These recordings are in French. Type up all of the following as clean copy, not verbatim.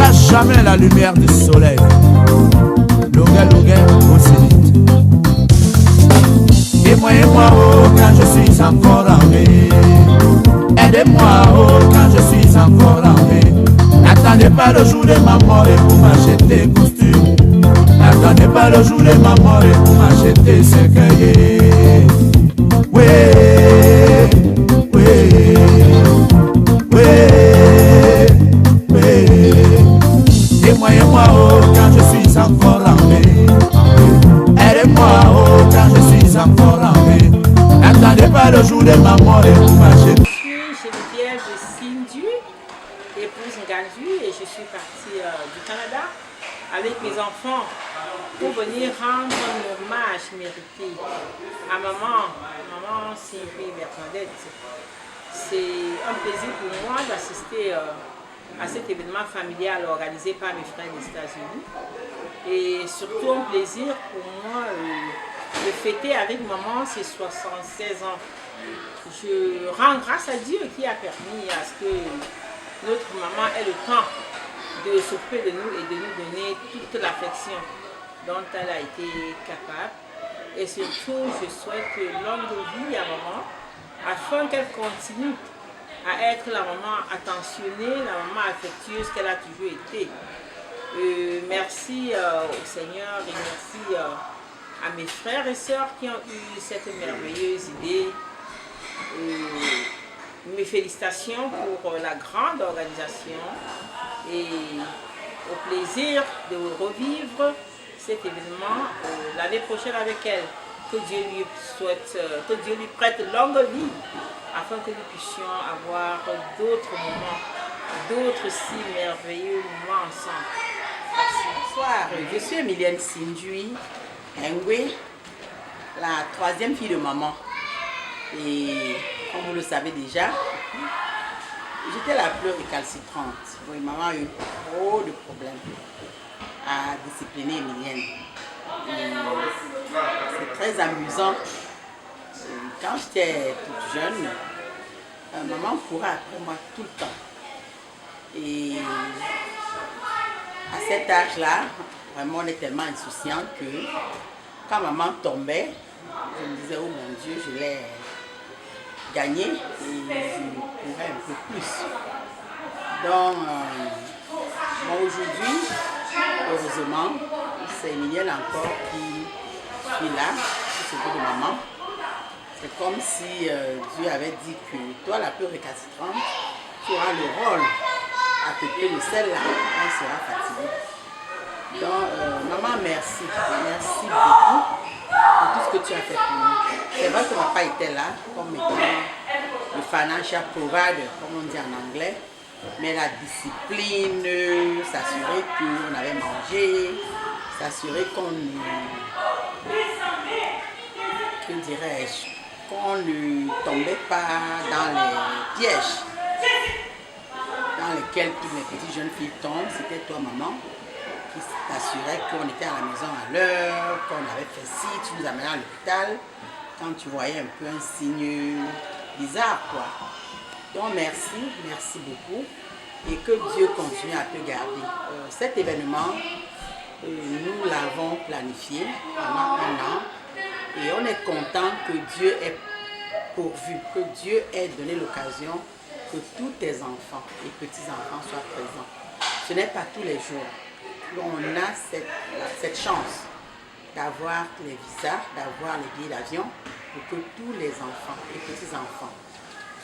cache jamais la lumière du soleil. Longa, longa, aussi vite. Et moi, oh, quand je suis encore en vie. Aidez-moi, oh, quand je suis encore en vie. N'attendez pas le jour de ma mort et vous m'achetez costume. N'attendez pas le jour de ma mort et vous m'achetez ce cahier. Oui, oui, oui, oui. Et moi, oh, quand je suis encore en vie. Aidez-moi, oh, quand je suis encore en vie. N'attendez pas le jour de ma mort et vous m'achetez. Je suis Geneviève de Sindu, épouse Ngandu, et je suis partie du Canada avec mes enfants pour venir rendre un hommage mérité à maman Sylvie Bernadette. C'est un plaisir pour moi d'assister à cet événement familial organisé par mes frères des États-Unis et surtout un plaisir pour moi de fêter avec maman ses 76 ans. Je rends grâce à Dieu qui a permis à ce que notre maman ait le temps de s'occuper de nous et de nous donner toute l'affection dont elle a été capable. Et surtout, je souhaite longue vie à maman afin qu'elle continue à être la maman attentionnée, la maman affectueuse qu'elle a toujours été. Merci au Seigneur et merci à mes frères et sœurs qui ont eu cette merveilleuse idée. Mes félicitations pour la grande organisation et au plaisir de revivre cet événement l'année prochaine avec elle. Que Dieu lui souhaite, que Dieu lui prête longue vie afin que nous puissions avoir d'autres moments, d'autres si merveilleux moments ensemble. Merci. Bonsoir, je suis Emilienne Sindui Ngwe, la troisième fille de maman. Et comme vous le savez déjà, j'étais la plus récalcitrante. Oui, maman a eu trop de problèmes à discipliner Emilienne. C'est très amusant. Quand j'étais toute jeune, maman courait après moi tout le temps. Et à cet âge-là, vraiment on est tellement insouciante que quand maman tombait, je me disais, oh mon Dieu, je l'ai gagnée et je courais un peu plus. Donc, bon, aujourd'hui, heureusement, c'est Emilienne encore qui est là, qui s'occupe de maman. C'est comme si Dieu avait dit que toi, la plus récalcitrante, tu auras le rôle à côté de celle-là, elle sera fatiguée. Donc, maman, merci. Merci beaucoup pour tout ce que tu as fait pour nous. C'est vrai que papa était là, comme étant le financial provider, comme on dit en anglais. Mais la discipline, s'assurer qu'on avait mangé, s'assurer qu'on ne tombait pas dans les pièges dans lesquels toutes les petites jeunes filles tombent. C'était toi, maman, qui t'assurait qu'on était à la maison à l'heure, qu'on avait fait ci, tu nous amenais à l'hôpital quand tu voyais un peu un signe bizarre, quoi. Donc merci, merci beaucoup et que Dieu continue à te garder. Cet événement, nous l'avons planifié pendant un an et on est content que Dieu ait pourvu, que Dieu ait donné l'occasion que tous tes enfants et petits-enfants soient présents. Ce n'est pas tous les jours qu'on a cette chance d'avoir les visas, d'avoir les billets d'avion pour que tous les enfants et petits-enfants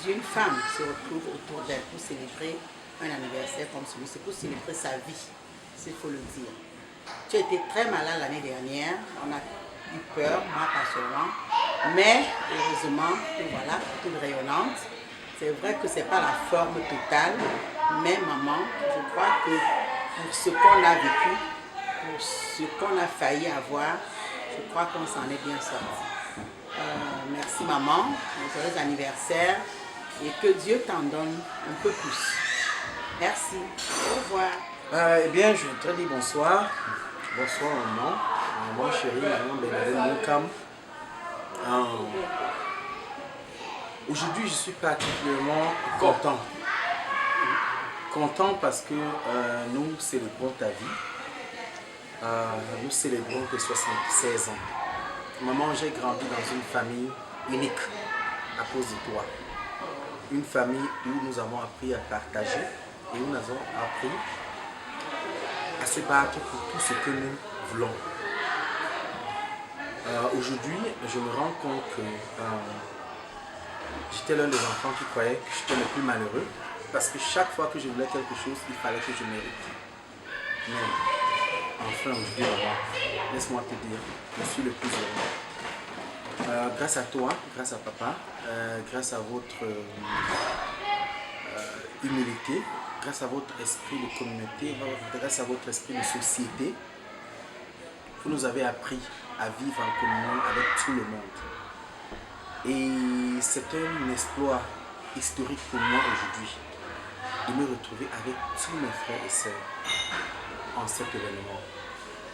d'une femme se retrouvent autour d'elle pour célébrer un anniversaire comme celui-ci, pour célébrer sa vie, s'il faut le dire. Tu as été très malade l'année dernière, on a eu peur, moi personnellement, mais heureusement, voilà, toute rayonnante. C'est vrai que ce n'est pas la forme totale, mais maman, je crois que pour ce qu'on a vécu, pour ce qu'on a failli avoir, je crois qu'on s'en est bien sorti. Merci maman, joyeux anniversaire et que Dieu t'en donne un peu plus. Merci, au revoir. Eh bien, je voudrais dire bonsoir. Bonsoir maman, maman chérie, maman Bénédicte Moukam. Aujourd'hui, je suis particulièrement content Content parce que nous célébrons ta vie. Nous célébrons tes 76 ans. Maman, j'ai grandi dans une famille unique à cause de toi. Une famille où nous avons appris à partager et où nous avons appris à se battre pour tout ce que nous voulons. Aujourd'hui, je me rends compte que j'étais l'un des enfants qui croyait que j'étais le plus malheureux parce que chaque fois que je voulais quelque chose, il fallait que je mérite. Mais enfin, aujourd'hui, laisse-moi te dire, je suis le plus heureux. Grâce à toi, grâce à papa, grâce à votre humilité, grâce à votre esprit de communauté, grâce à votre esprit de société, vous nous avez appris à vivre en communion avec tout le monde. Et c'est un exploit historique pour moi aujourd'hui de me retrouver avec tous mes frères et sœurs en cet événement.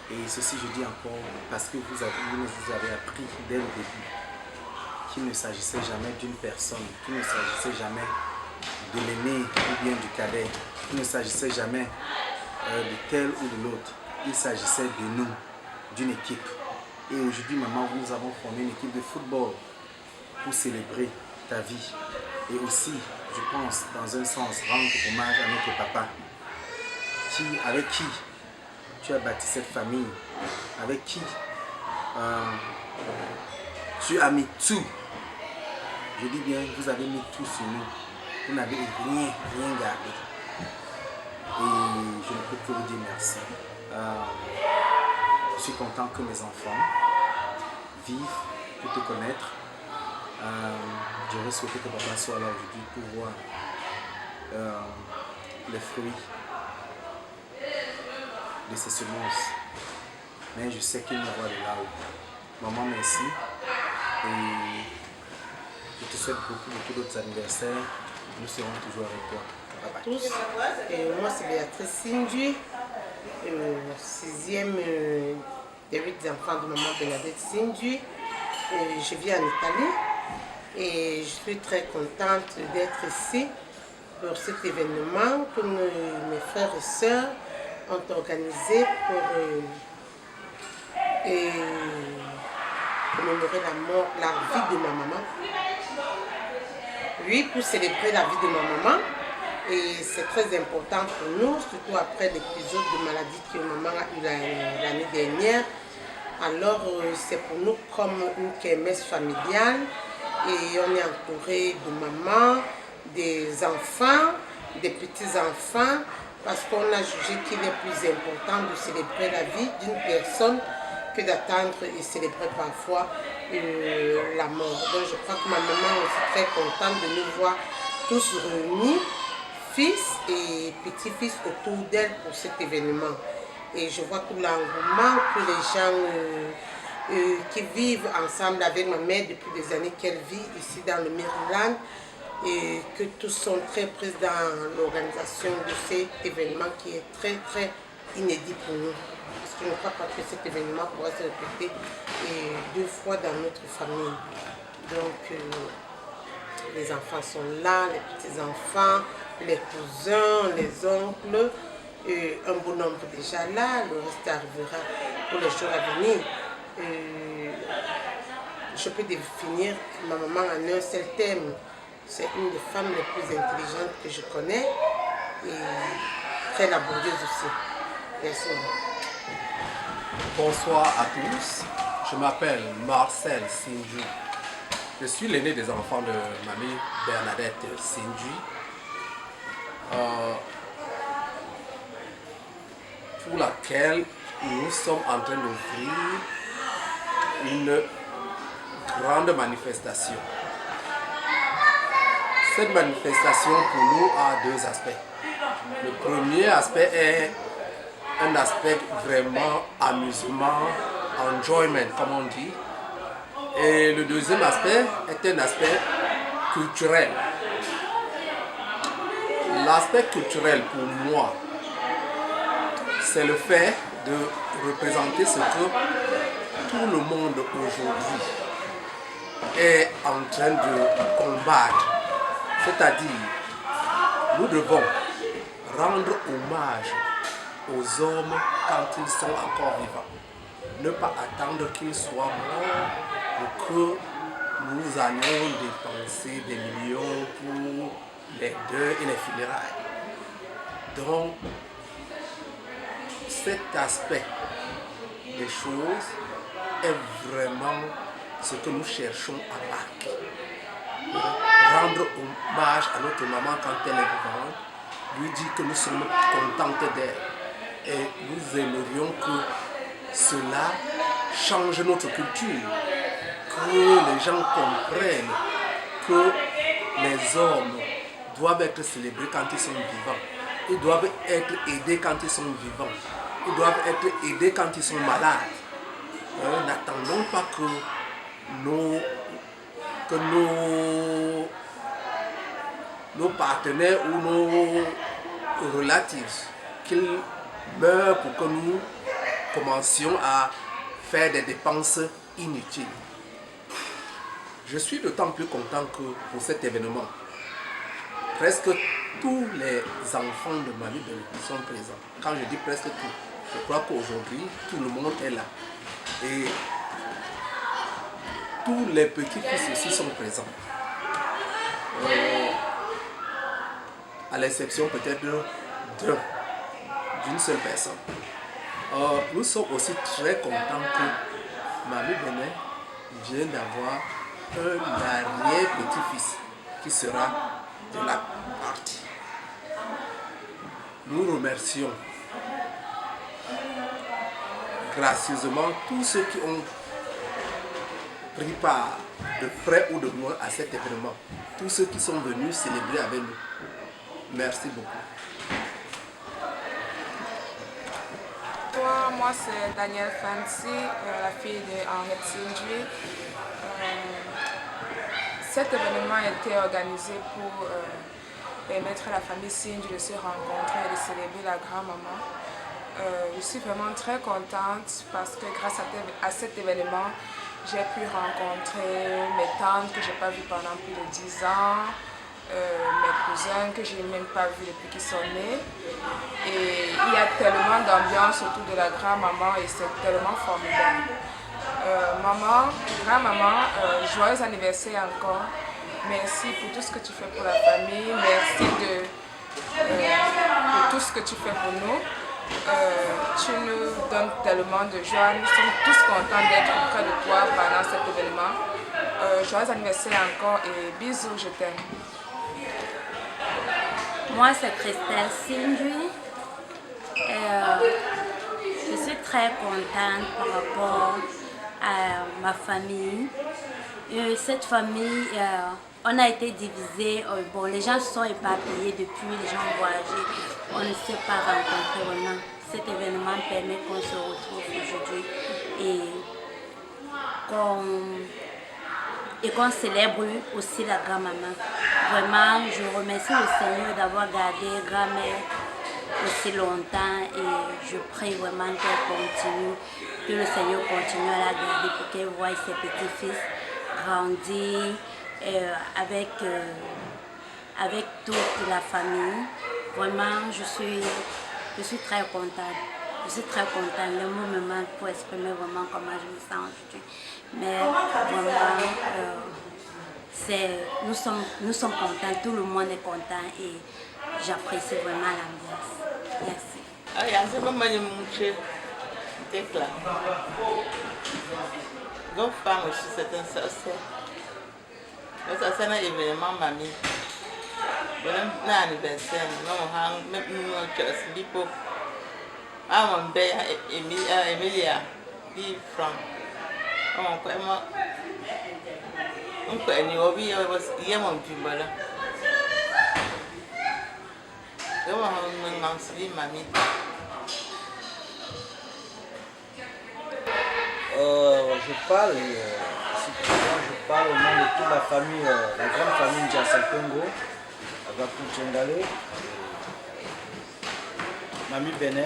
Et ceci je dis encore parce que vous nous avez appris dès le début qu'il ne s'agissait jamais d'une personne, qu'il ne s'agissait jamais de l'aîné ou bien du cadet, qu'il ne s'agissait jamais de tel ou de l'autre. Il s'agissait de nous, d'une équipe. Et aujourd'hui, maman, nous avons formé une équipe de football pour célébrer ta vie. Et aussi, je pense, dans un sens, rendre hommage à notre papa, avec qui tu as bâti cette famille, avec qui tu as mis tout. Je dis bien, vous avez mis tout sur nous. Vous n'avez rien gardé. Et je ne peux que vous dire merci. Je suis content que mes enfants vivent pour te connaître. J'aurais souhaité que papa soit là aujourd'hui pour voir les fruits de ces semences. Mais je sais qu'il me voit de là-haut. Maman, merci. Et je te souhaite beaucoup d'autres anniversaires. Nous serons toujours avec toi. Bye bye. Tous. Et moi, c'est Béatrice Sindui, 6e des 8 enfants de maman Bernadette Sindui. Je vis en Italie et je suis très contente d'être ici pour cet événement que mes frères et sœurs ont organisé pour commémorer la vie de ma maman. Oui, pour célébrer la vie de ma maman. Et c'est très important pour nous, surtout après l'épisode de maladie que maman a eu l'année dernière. Alors, c'est pour nous comme une kermesse familiale. Et on est entouré de maman, des enfants, des petits-enfants, parce qu'on a jugé qu'il est plus important de célébrer la vie d'une personne que d'attendre et célébrer parfois la mort. Donc je crois que ma maman est aussi très contente de nous voir tous réunis, fils et petits-fils autour d'elle pour cet événement. Et je vois tout l'engouement que les gens qui vivent ensemble avec ma mère depuis des années qu'elle vit ici dans le Maryland, et que tous sont très pris dans l'organisation de cet événement qui est très très inédit pour nous. Parce que je ne crois pas que cet événement pourra se répéter 2 fois dans notre famille. Donc les enfants sont là, les petits-enfants, les cousins, les oncles, un bon nombre déjà là, le reste arrivera pour les jours à venir. Je peux définir ma maman en un seul thème. C'est une des femmes les plus intelligentes que je connais et très laborieuse aussi. Merci. Bonsoir à tous, je m'appelle Marcel Sindui. Je suis l'aîné des enfants de mamie Bernadette Sindui. Pour laquelle nous sommes en train d'ouvrir une grande manifestation. Cette manifestation pour nous a 2 aspects. Le premier aspect est un aspect vraiment amusement, enjoyment comme on dit. Et le deuxième aspect est un aspect culturel. L'aspect culturel pour moi, c'est le fait de représenter ce que tout le monde aujourd'hui est en train de combattre. C'est-à-dire, nous devons rendre hommage aux hommes quand ils sont encore vivants. Ne pas attendre qu'ils soient morts pour que nous allions dépenser des millions pour les deuils et les funérailles. Donc, cet aspect des choses est vraiment ce que nous cherchons à marquer. Rendre hommage à notre maman quand elle est vivante, lui dire que nous sommes contentes d'elle. Et nous aimerions que cela change notre culture, que les gens comprennent que les hommes doivent être célébrés quand ils sont vivants. Ils doivent être aidés quand ils sont vivants. Ils doivent être aidés quand ils sont malades. N'attendons pas que nos partenaires ou nos relatifs qu'ils meurent pour que nous commencions à faire des dépenses inutiles. Je suis d'autant plus content que pour cet événement, presque tous les enfants de Mamie Bene sont présents. Quand je dis presque tous, je crois qu'aujourd'hui, tout le monde est là. Et tous les petits-fils aussi sont présents. À l'exception peut-être d'une seule personne. Nous sommes aussi très contents que Mamie Bene vient d'avoir un arrière-petit-fils qui sera de la partie. Nous remercions gracieusement tous ceux qui ont pris part de près ou de loin à cet événement, tous ceux qui sont venus célébrer avec nous. Merci beaucoup. Moi c'est Danielle Fancy, la fille de Henriette Sindui. Cet événement a été organisé pour permettre à la famille Sindui de se rencontrer et de célébrer la grand-maman. Je suis vraiment très contente parce que grâce à cet événement, j'ai pu rencontrer mes tantes que je n'ai pas vues pendant plus de 10 ans, mes cousins que je n'ai même pas vus depuis qu'ils sont nés. Et il y a tellement d'ambiance autour de la grand-maman et c'est tellement formidable. Grand-maman, joyeux anniversaire encore. Merci pour tout ce que tu fais pour la famille. Merci pour tout ce que tu fais pour nous. Tu nous donnes tellement de joie. Nous sommes tous contents d'être auprès de toi pendant cet événement. Joyeux anniversaire encore et bisous, je t'aime. Moi, c'est Christelle Sindui. Je suis très contente par rapport à ma famille. Cette famille, on a été divisés. Bon, les gens se sont éparpillés depuis, les gens ont voyagé. On ne s'est pas rencontrés vraiment. Cet événement permet qu'on se retrouve aujourd'hui et qu'on célèbre aussi la grand-maman. Vraiment, je remercie le Seigneur d'avoir gardé grand-mère aussi longtemps et je prie vraiment qu'elle continue, que le Seigneur continue à la garder pour qu'elle voie ses petits-fils grandir avec toute la famille. Vraiment, je suis très contente. Je suis très contente. Le mot me manque pour exprimer vraiment comment je me sens aujourd'hui. Mais vraiment, nous sommes contents, tout le monde est content et j'apprécie vraiment l'ambiance. Merci. Donc, femme aussi, c'est un succès. C'est un événement, mamie. Un anniversaire, même nous, Emilia, be from. On peut je parle au nom de toute la famille, la grande famille Njassa Congo, Agapu Tchengale, Mamie Bene.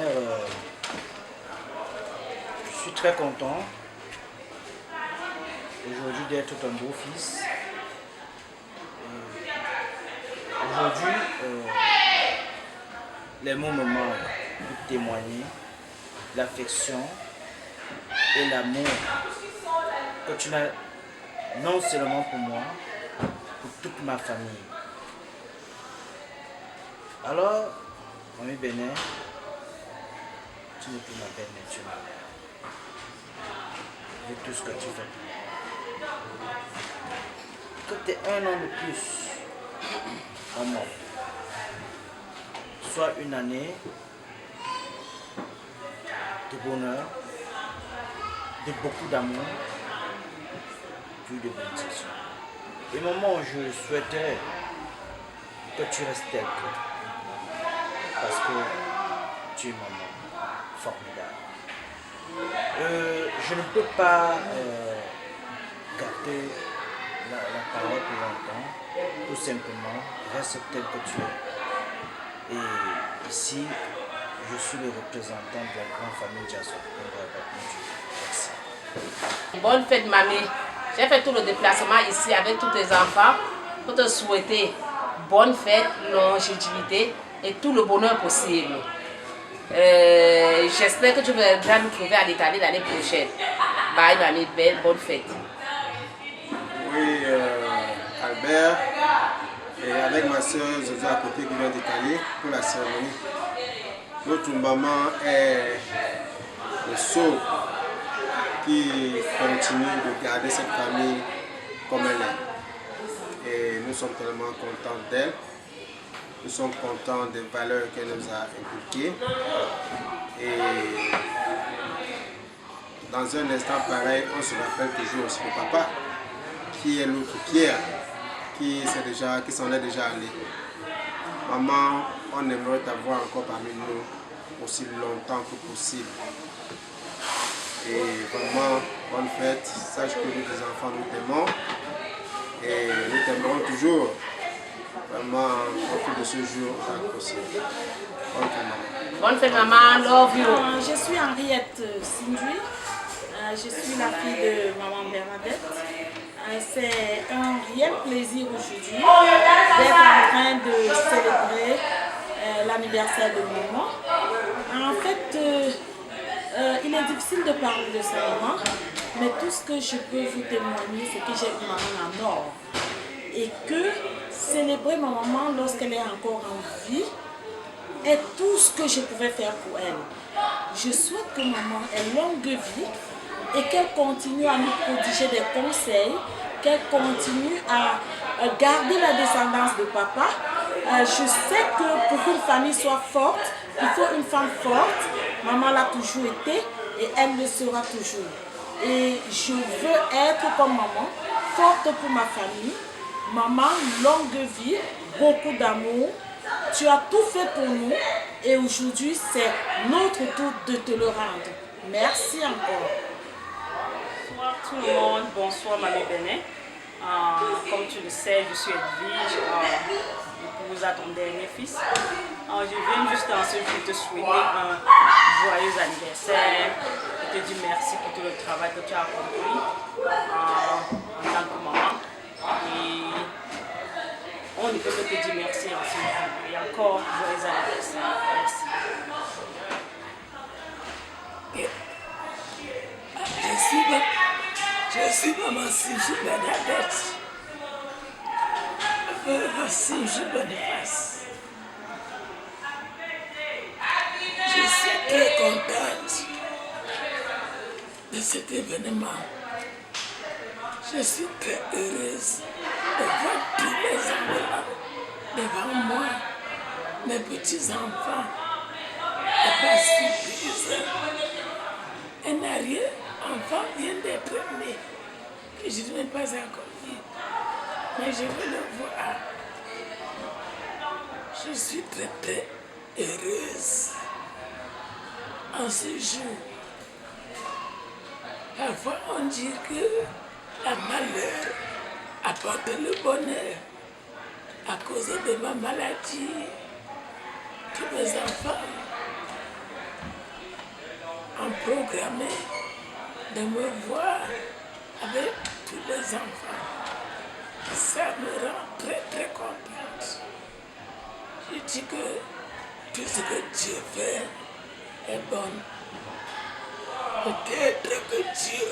Je suis très content aujourd'hui d'être un beau-fils. Aujourd'hui, les mots me manquent pour témoigner l'affection et l'amour que tu as non seulement pour moi, pour toute ma famille. Alors, Mamie Benin, tu n'es plus ma belle, mais tu es ma mère. Et tout ce que tu fais pour moi. Que tu aies un an de plus en moi, soit une année de bonheur, de beaucoup d'amour, puis de bénédiction. Et maman, je souhaiterais que tu restes tel que, parce que tu es maman formidable. Je ne peux pas garder la parole plus longtemps, tout simplement, reste tel que tu es. Et ici, je suis le représentant de la grande famille Diasokengo. Merci. Bonne fête, mamie. J'ai fait tout le déplacement ici avec tous tes enfants pour te souhaiter bonne fête, longévité et tout le bonheur possible. J'espère que tu vas nous trouver à l'Italie l'année prochaine. Bye, mamie, belle, bonne fête. Oui, Albert, et avec ma soeur Zozo à côté qui vient d'Italie pour la cérémonie. Notre maman est le sceau qui continue de garder cette famille comme elle est. Et nous sommes tellement contents d'elle. Nous sommes contents des valeurs qu'elle nous a inculquées. Et dans un instant pareil, on se rappelle toujours aussi de papa, qui est l'autre Pierre, qui s'en est déjà allé. Maman, on aimerait t'avoir encore parmi nous aussi longtemps que possible. Et vraiment, bonne fête. Sache que nous, les enfants, nous t'aimons. Et nous t'aimerons toujours. Vraiment, au cours de ce jour, possible. Bonne fête, maman. Bonne fête, maman. Love you. Je suis Henriette Sindui. Je suis la fille de maman Bernadette. C'est un réel plaisir aujourd'hui d'être en train de célébrer l'anniversaire de maman. En fait, il est difficile de parler de sa maman, mais tout ce que je peux vous témoigner, c'est que j'ai une maman en or. Et que célébrer ma maman lorsqu'elle est encore en vie est tout ce que je pouvais faire pour elle. Je souhaite que maman ait longue vie et qu'elle continue à nous prodiger des conseils, qu'elle continue à garder la descendance de papa. Je sais que pour qu'une famille soit forte, il faut une femme forte. Maman l'a toujours été et elle le sera toujours. Et je veux être comme maman, forte pour ma famille. Maman, longue vie, beaucoup d'amour. Tu as tout fait pour nous et aujourd'hui c'est notre tour de te le rendre. Merci encore. Bonsoir tout le monde, bonsoir Mamie Benin. Comme tu le sais, je suis Edwige, vous êtes ton dernier fils. Je viens juste en ce jour te souhaiter un joyeux anniversaire, et te dire merci pour tout le travail que tu as accompli en tant que maman. Et on ne peut que te dire merci en ce jour. Et encore, joyeux anniversaire. Merci. Je suis maman Sindui Bernadette. Sindui Boniface. Je suis très contente de cet événement. Je suis très heureuse de voir tous mes enfants devant moi, mes petits-enfants. Et pas surprise. Un arrière-enfant vient d'être né, que je n'ai pas encore vu, mais je veux le voir. Je suis très très heureuse en ce jour. Parfois on dit que la malheur apporte le bonheur. À cause de ma maladie, tous mes enfants ont programmé de me voir avec tous les enfants. Ça me rend très très contente. Je dis que tout ce que Dieu fait est bon. Peut-être que Dieu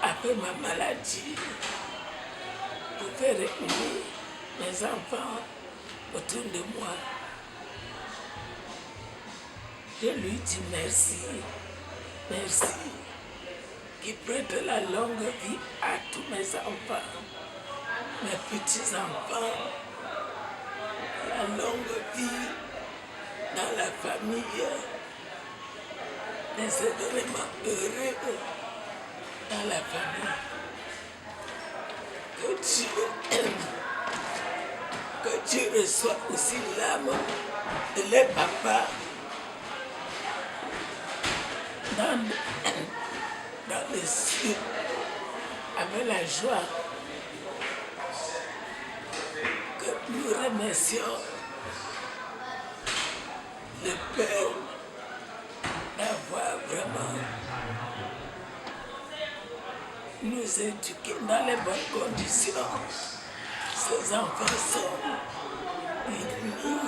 a fait ma maladie pour faire réunir mes enfants autour de moi. Je lui dis merci, merci, qui prête la longue vie à tous mes enfants, mes petits-enfants, la longue vie dans la famille, des événements heureux dans la famille. Que Dieu reçoive aussi l'âme de les papas dans les cieux avec la joie. Que nous remercions le Père d'avoir vraiment nous éduqués dans les bonnes conditions. Ces enfants sont unis.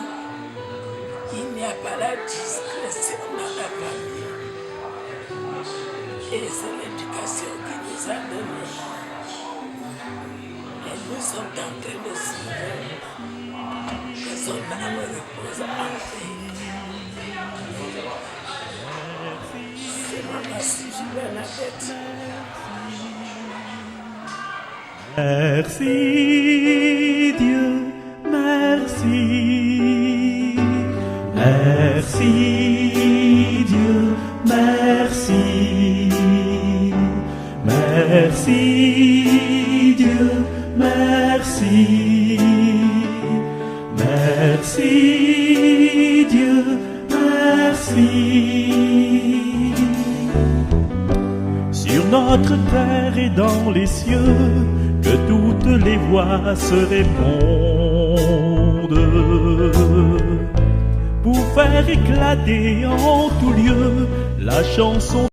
Il n'y a pas la discrétion dans la famille. Et c'est l'éducation qui nous a donné. Et nous sommes en train de suivre. Que son âme repose en paix. C'est maman Sylvie Bernadette. Merci Dieu, merci. Merci Dieu, merci. Merci Dieu, merci. Merci Dieu, merci. Sur notre terre et dans les cieux, que toutes les voix se répondent pour faire éclater en tout lieu la chanson.